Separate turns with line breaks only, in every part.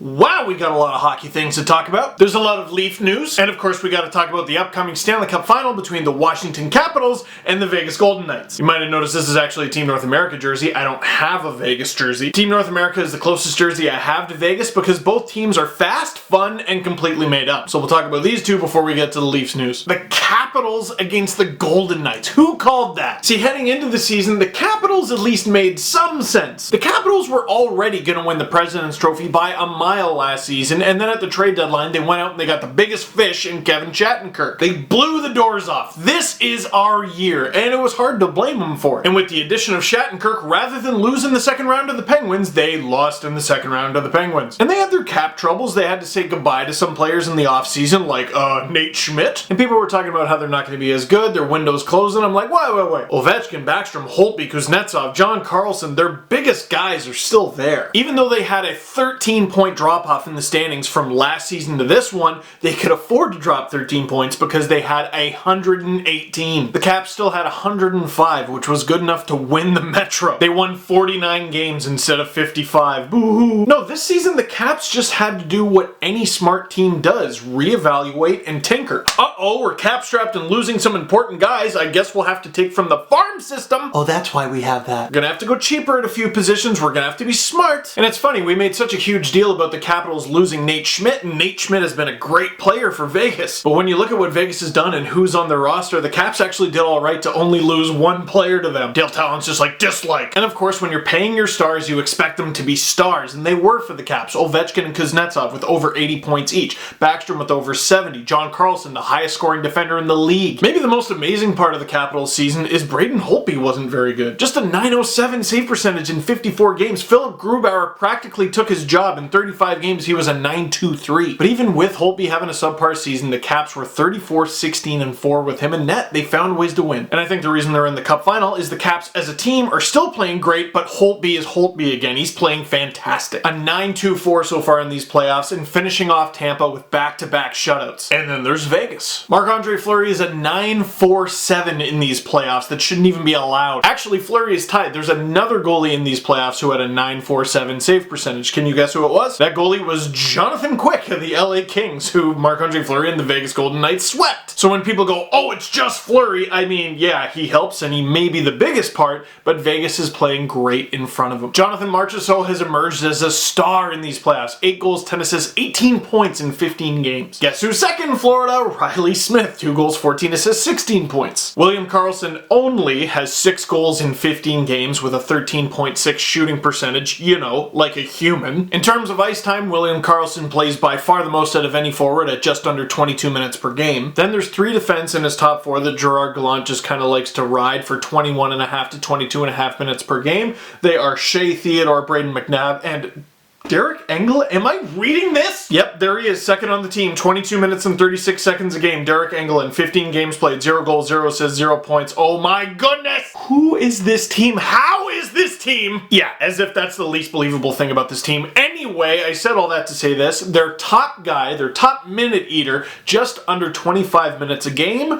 Wow, we got a lot of hockey things to talk about. There's a lot of Leaf news, and of course we got to talk about the upcoming Stanley Cup final between the Washington Capitals and the Vegas Golden Knights. You might have noticed this is actually a Team North America jersey. I don't have a Vegas jersey. Team North America is the closest jersey I have to Vegas because both teams are fast, fun, and completely made up. So we'll talk about these two before we get to the Leafs news. The Capitals against the Golden Knights. Who called that? See, heading into the season, the Capitals at least made some sense. The Capitals were already going to win the President's Trophy by a mile last season, and then at the trade deadline, they went out and they got the biggest fish in Kevin Shattenkirk. They blew the doors off. This is our year, and it was hard to blame them for it. And with the addition of Shattenkirk, rather than losing the second round of the Penguins, they lost in the second round of the Penguins. And they had their cap troubles. They had to say goodbye to some players in the offseason, like Nate Schmidt. And people were talking about how they're not going to be as good, their window's closing. I'm like, wait. Ovechkin, Backstrom, Holtby, Kuznetsov, John Carlson, their biggest guys are still there. Even though they had a 13-point drop-off in the standings from last season to this one, they could afford to drop 13 points because they had 118. The Caps still had 105, which was good enough to win the Metro. They won 49 games instead of 55. Boo-hoo. No, this season the Caps just had to do what any smart team does, reevaluate and tinker. Uh-oh, we're cap-strapped and losing some important guys. I guess we'll have to take from the farm system. Oh, that's why we have that. We're gonna have to go cheaper at a few positions. We're gonna have to be smart. And it's funny, we made such a huge deal about the Capitals losing Nate Schmidt, and Nate Schmidt has been a great player for Vegas. But when you look at what Vegas has done and who's on their roster, the Caps actually did alright to only lose one player to them. Dale Talon's just like, dislike. And of course, when you're paying your stars, you expect them to be stars, and they were for the Caps. Ovechkin and Kuznetsov with over 80 points each. Backstrom with over 70. John Carlson, the highest scoring defender in the league. Maybe the most amazing part of the Capitals season is Braden Holtby wasn't very good. Just a .907 save percentage in 54 games. Philip Grubauer practically took his job. In 35 games, he was a .923. But even with Holtby having a subpar season, the Caps were 34, 16, and 4 with him in net. They found ways to win. And I think the reason they're in the Cup final is the Caps as a team are still playing great, but Holtby is Holtby again. He's playing fantastic. A 9-2-4 so far in these playoffs, and finishing off Tampa with back-to-back shutouts. And then there's Vegas. Marc-Andre Fleury is a 9-4-7 in these playoffs. That shouldn't even be allowed. Actually, Fleury is tied. There's another goalie in these playoffs who had a 9-4-7 save percentage. Can you guess who it was? That goalie was Jonathan Quick of the LA Kings, who Marc-Andre Fleury and the Vegas Golden Knights swept. So when people go, oh, it's just Fleury, I mean, yeah, he helps and he may be the biggest part, but Vegas is playing great in front of him. Jonathan Marchessault has emerged as a star in these playoffs. 8 goals, 10 assists, 18 points in 15 games. Guess who's second in Florida? Riley Smith. 2 goals, 14 assists, 16 points. William Karlsson only has 6 goals in 15 games with a 13.6 shooting percentage, you know, like a human. In terms of ice time, William Karlsson plays by far the most out of any forward at just under 22 minutes per game. Then there's 3 defense in his top 4 that Gerard Gallant just kind of likes to ride for 21.5 to 22.5 minutes per game. They are Shea Theodore, Braden McNabb, and Derek Engel? Am I reading this? Yep, there he is, second on the team, 22 minutes and 36 seconds a game. Derek Engel in 15 games played, 0 goals, 0 assists, 0 points. Oh my goodness! Who is this team? How is this team? Yeah, as if that's the least believable thing about this team. Anyway, I said all that to say this. Their top guy, their top minute eater, just under 25 minutes a game,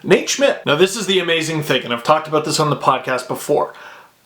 Nate Schmidt. Now this is the amazing thing, and I've talked about this on the podcast before.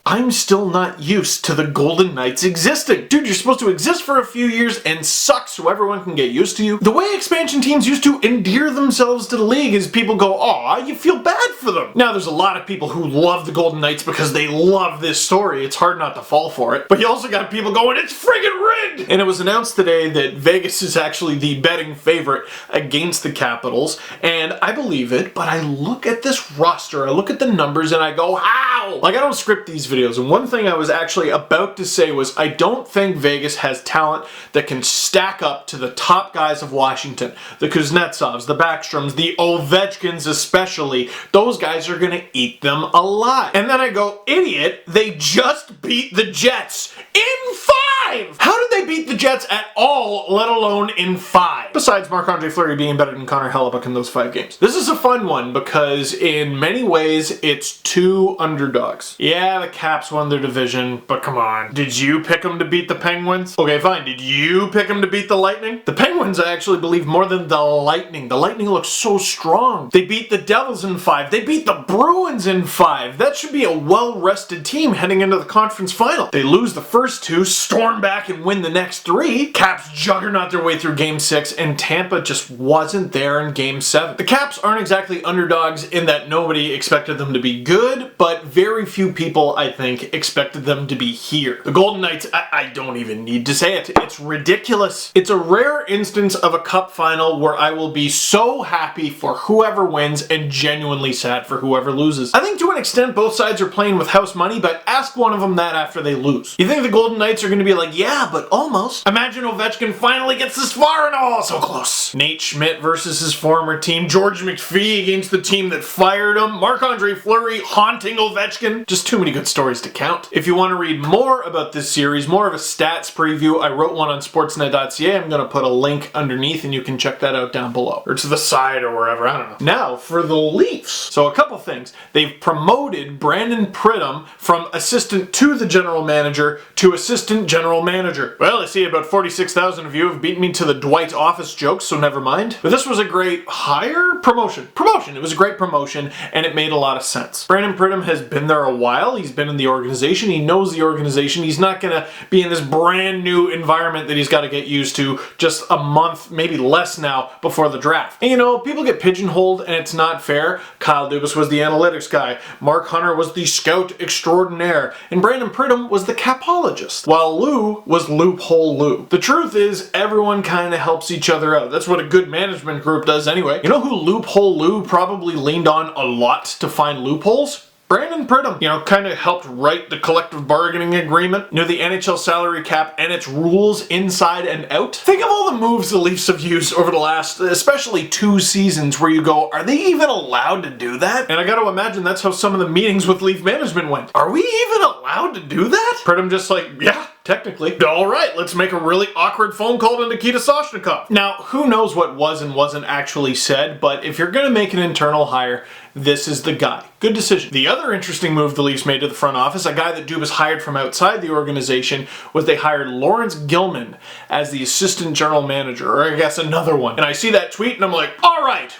I'm still not used to the Golden Knights existing. Dude, you're supposed to exist for a few years and suck so everyone can get used to you. The way expansion teams used to endear themselves to the league is people go, aw, you feel bad for them. Now, there's a lot of people who love the Golden Knights because they love this story. It's hard not to fall for it. But you also got people going, it's friggin' rigged! And it was announced today that Vegas is actually the betting favorite against the Capitals. And I believe it, but I look at this roster, I look at the numbers, and I go, how? Like, I don't script these videos. And one thing I was actually about to say was I don't think Vegas has talent that can stack up to the top guys of Washington. The Kuznetsovs, the Backstroms, the Ovechkins especially. Those guys are going to eat them alive. And then I go, idiot, they just beat the Jets in 5! How did they beat the Jets at all, let alone in 5? Besides Marc-Andre Fleury being better than Connor Hellebuyck in those 5 games. This is a fun one because in many ways it's 2 underdogs. Yeah, the Caps won their division, but come on. Did you pick them to beat the Penguins? Okay, fine. Did you pick them to beat the Lightning? The Penguins, I actually believe, more than the Lightning. The Lightning looks so strong. They beat the Devils in 5. They beat the Bruins in 5. That should be a well-rested team heading into the conference final. They lose the first 2, storm back and win the next 3. Caps juggernaut their way through Game 6, and Tampa just wasn't there in Game 7. The Caps aren't exactly underdogs in that nobody expected them to be good, but very few people, I think, expected them to be here. The Golden Knights, I don't even need to say it. It's ridiculous. It's a rare instance of a cup final where I will be so happy for whoever wins and genuinely sad for whoever loses. I think to an extent both sides are playing with house money, but ask one of them that after they lose. You think the Golden Knights are going to be like, yeah, but almost. Imagine Ovechkin finally gets this far and oh, so close. Nate Schmidt versus his former team. George McPhee against the team that fired him. Marc-Andre Fleury haunting Ovechkin. Just too many good stories to count. If you want to read more about this series, more of a stats preview, I wrote one on sportsnet.ca. I'm going to put a link underneath and you can check that out down below. Or to the side or wherever, I don't know. Now, for the Leafs. So a couple things. They've promoted Brandon Pridham from assistant to the general manager to assistant general manager. Well, I see about 46,000 of you have beaten me to the Dwight Office jokes, so never mind. But this was a great hire? Promotion. It was a great promotion, and it made a lot of sense. Brandon Pridham has been there a while. He's been in the organization. He knows the organization. He's not going to be in this brand new environment that he's got to get used to just a month, maybe less now, before the draft. And you know, people get pigeonholed, and it's not fair. Kyle Dubas was the analytics guy. Mark Hunter was the scout extraordinaire. And Brandon Pridham was the capologist. While Lou was Loophole Lou. The truth is, everyone kind of helps each other out. That's what a good management group does anyway. You know who Loophole Lou probably leaned on a lot to find loopholes? Brandon Pridham, you know, kind of helped write the collective bargaining agreement, knew the NHL salary cap and its rules inside and out. Think of all the moves the Leafs have used over the last, especially 2 seasons, where you go, are they even allowed to do that? And I gotta imagine that's how some of the meetings with Leaf management went. Are we even allowed to do that? Pridham just like, yeah. Technically. All right, let's make a really awkward phone call to Nikita Soshnikov. Now, who knows what was and wasn't actually said, but if you're going to make an internal hire, this is the guy. Good decision. The other interesting move the Leafs made to the front office, a guy that Dubas hired from outside the organization, was they hired Lawrence Gilman as the assistant general manager, or I guess another one. And I see that tweet and I'm like, all right,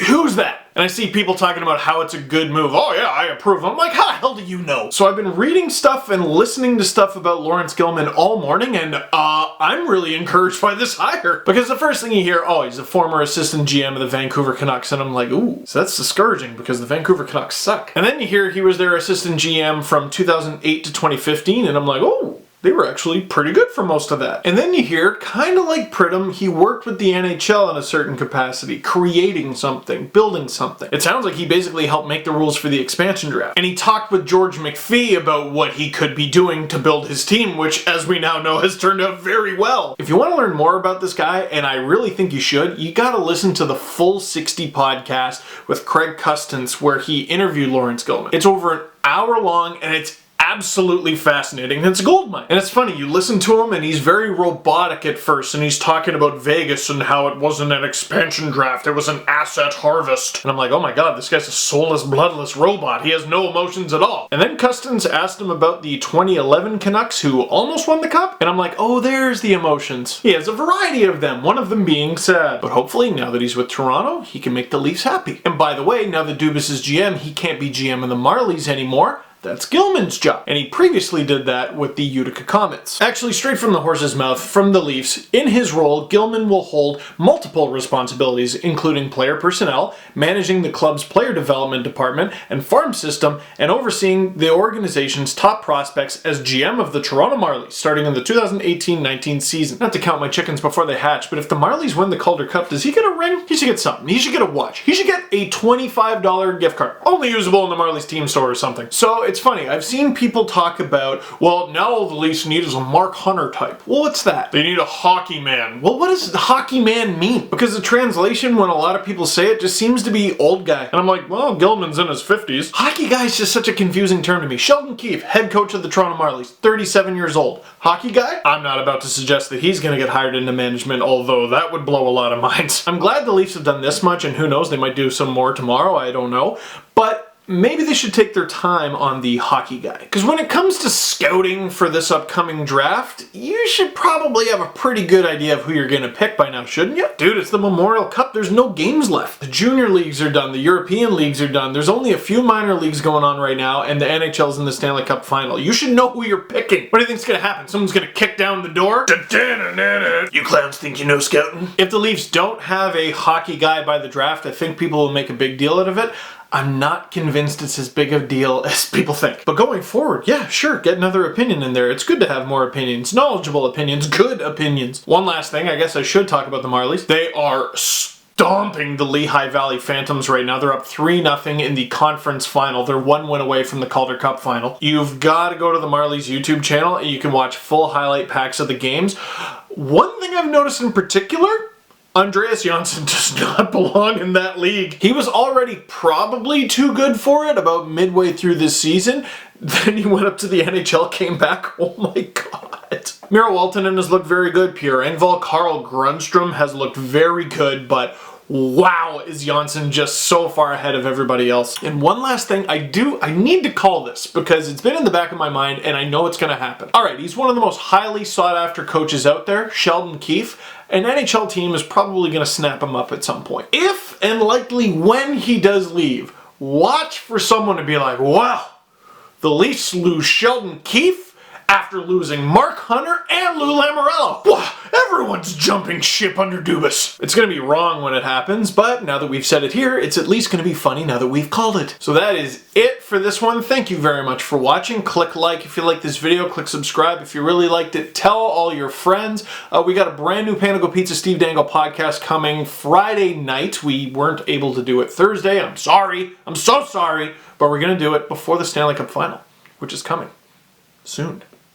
who's that? And I see people talking about how it's a good move. Oh yeah, I approve. I'm like, how the hell do you know? So I've been reading stuff and listening to stuff about Lawrence Gilman all morning, and I'm really encouraged by this hire. Because the first thing you hear, oh, he's a former assistant GM of the Vancouver Canucks, and I'm like, ooh, so that's discouraging because the Vancouver Canucks suck. And then you hear he was their assistant GM from 2008 to 2015, and I'm like, oh, they were actually pretty good for most of that. And then you hear, kind of like Pridham, he worked with the NHL in a certain capacity, creating something, building something. It sounds like he basically helped make the rules for the expansion draft. And he talked with George McPhee about what he could be doing to build his team, which, as we now know, has turned out very well. If you want to learn more about this guy, and I really think you should, you gotta listen to the Full 60 podcast with Craig Custance, where he interviewed Lawrence Gilman. It's over an hour long, and it's absolutely fascinating. It's a goldmine. And it's funny, you listen to him and he's very robotic at first, and he's talking about Vegas and how it wasn't an expansion draft, it was an asset harvest. And I'm like, oh my god, this guy's a soulless, bloodless robot. He has no emotions at all. And then Custance asked him about the 2011 Canucks who almost won the cup, and I'm like, oh, there's the emotions. He has a variety of them, one of them being sad. But hopefully, now that he's with Toronto, he can make the Leafs happy. And by the way, now that Dubas is GM, he can't be GM of the Marlies anymore. That's Gilman's job. And he previously did that with the Utica Comets. Actually, straight from the horse's mouth, from the Leafs, in his role, Gilman will hold multiple responsibilities, including player personnel, managing the club's player development department and farm system, and overseeing the organization's top prospects as GM of the Toronto Marlies, starting in the 2018-19 season. Not to count my chickens before they hatch, but if the Marlies win the Calder Cup, does he get a ring? He should get something. He should get a watch. He should get a $25 gift card. Only usable in the Marlies team store or something. So it's funny, I've seen people talk about, well, now all the Leafs need is a Mark Hunter type. Well, what's that? They need a hockey man. Well, what does hockey man mean? Because the translation, when a lot of people say it, just seems to be old guy. And I'm like, well, Gilman's in his 50s. Hockey guy is just such a confusing term to me. Sheldon Keefe, head coach of the Toronto Marlies, 37 years old. Hockey guy? I'm not about to suggest that he's going to get hired into management, although that would blow a lot of minds. I'm glad the Leafs have done this much, and who knows, they might do some more tomorrow, I don't know. But maybe they should take their time on the hockey guy. Because when it comes to scouting for this upcoming draft, you should probably have a pretty good idea of who you're going to pick by now, shouldn't you? Dude, it's the Memorial Cup. There's no games left. The junior leagues are done. The European leagues are done. There's only a few minor leagues going on right now, and the NHL's in the Stanley Cup final. You should know who you're picking. What do you think's going to happen? Someone's going to kick down the door? You clowns think you know scouting? If the Leafs don't have a hockey guy by the draft, I think people will make a big deal out of it. I'm not convinced it's as big of a deal as people think. But going forward, yeah, sure, get another opinion in there. It's good to have more opinions, knowledgeable opinions, good opinions. One last thing, I guess I should talk about the Marlies. They are stomping the Lehigh Valley Phantoms right now. They're up 3-0 in the conference final. They're 1 win away from the Calder Cup final. You've got to go to the Marlies YouTube channel and you can watch full highlight packs of the games. One thing I've noticed in particular, Andreas Johnsson does not belong in that league. He was already probably too good for it about midway through this season. Then he went up to the NHL, came back. Oh my god. Miro Aaltonen has looked very good. Pierre Engvall, Carl Grundstrom has looked very good, but wow, is Johnsson just so far ahead of everybody else. And one last thing, I need to call this because it's been in the back of my mind and I know it's going to happen. All right, he's one of the most highly sought after coaches out there, Sheldon Keefe. An NHL team is probably going to snap him up at some point. If and likely when he does leave, watch for someone to be like, wow, the Leafs lose Sheldon Keefe after losing Mark Hunter and Lou Lamoriello. Wow, everyone's jumping ship under Dubas. It's going to be wrong when it happens, but now that we've said it here, it's at least going to be funny now that we've called it. So that is it for this one. Thank you very much for watching. Click like if you like this video. Click subscribe if you really liked it. Tell all your friends. We got a brand new Panago Pizza Steve Dangle podcast coming Friday night. We weren't able to do it Thursday. I'm sorry. I'm so sorry. But we're going to do it before the Stanley Cup final, which is coming soon.